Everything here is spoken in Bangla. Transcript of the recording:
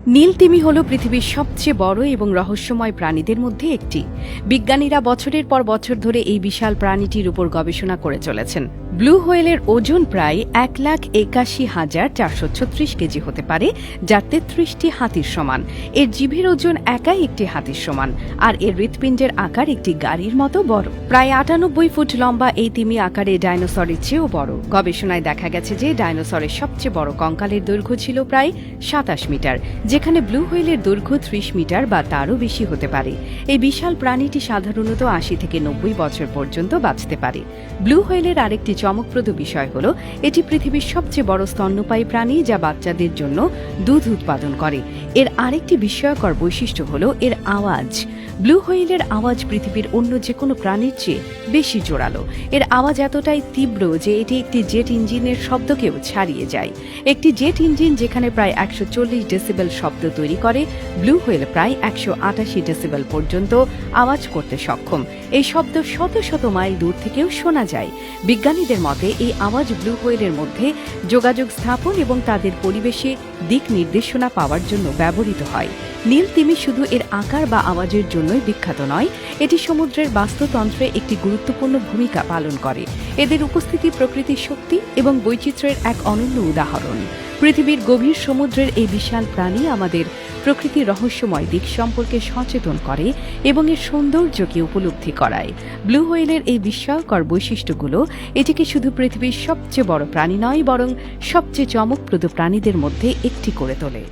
নীল তিমি হল পৃথিবীর সবচেয়ে বড় এবং রহস্যময় প্রাণীদের মধ্যে একটি। বিজ্ঞানীরা বছরের পর বছর ধরে এই বিশাল প্রাণীটির উপর গবেষণা করে চলেছেন। ব্লু হোয়েলের ওজন প্রায় 1,81,436 কেজি হতে পারে, যা 33টি হাতির সমান। এর জিভের ওজন একাই একটি হাতির সমান, আর এর হৃৎপিণ্ডের আকার একটি গাড়ির মতো বড়। প্রায় 98 ফুট লম্বা এই তিমি আকারে ডাইনোসরের চেয়েও বড়। গবেষণায় দেখা গেছে যে ডাইনোসরের সবচেয়ে বড় কঙ্কালের দৈর্ঘ্য ছিল প্রায় 27 মিটার, যেখানে ব্লু হোয়েলের দৈর্ঘ্য 30 মিটার বা তারও বেশি হতে পারে। এই বিশাল প্রাণীটি সাধারণত 80 থেকে 90 বছর পর্যন্ত বাঁচতে পারে। ব্লু হোয়েলের আরেকটি চমকপ্রদ বিষয় হল এটি পৃথিবীর সবচেয়ে বড় স্তন্যপায়ী প্রাণী, যা বাচ্চাদের জন্য দুধ উৎপাদন করে। এর আরেকটি বিস্ময়কর বৈশিষ্ট্য হল এর আওয়াজ। ব্লু হোয়েলের আওয়াজ পৃথিবীর অন্য যে কোনো প্রাণীর চেয়ে বেশি জোরালো। এর আওয়াজ এতটাই তীব্র যে এটি একটি জেট ইঞ্জিনের শব্দকেও ছাড়িয়ে যায়। একটি জেট ইঞ্জিন যেখানে প্রায় 140 ডেসিবেল শব্দ তৈরি করে, ব্লু হোয়েল প্রায় 188 ডেসিবেল পর্যন্ত আওয়াজ করতে সক্ষম। এই শব্দ শত শত মাইল দূর থেকেও শোনা যায়। বিজ্ঞানীদের মতে এই আওয়াজ ব্লু হোয়েলের মধ্যে যোগাযোগ স্থাপন এবং তাদের পরিবেশে দিক নির্দেশনা পাওয়ার জন্য ব্যবহৃত হয়। নীল তিমি শুধু এর আকার বা আওয়াজের জন্যই বিখ্যাত নয়, এটি সমুদ্রের বাস্তুতন্ত্রে একটি গুরুত্বপূর্ণ ভূমিকা পালন করে। এদের উপস্থিতি প্রকৃতির শক্তি এবং বৈচিত্র্যের এক অনন্য উদাহরণ। পৃথিবীর গভীর সমুদ্রের এই বিশাল প্রাণী আমাদের প্রকৃতির রহস্যময় দিক সম্পর্কে সচেতন করে এবং এর সৌন্দর্যকে উপলব্ধি করায়। ব্লু হোয়েলের এই বিস্ময়কর বৈশিষ্ট্যগুলো এটিকে শুধু পৃথিবীর সবচেয়ে বড় প্রাণী নয়, বরং সবচেয়ে চমকপ্রদ প্রাণীদের মধ্যে একটি করে তোলে।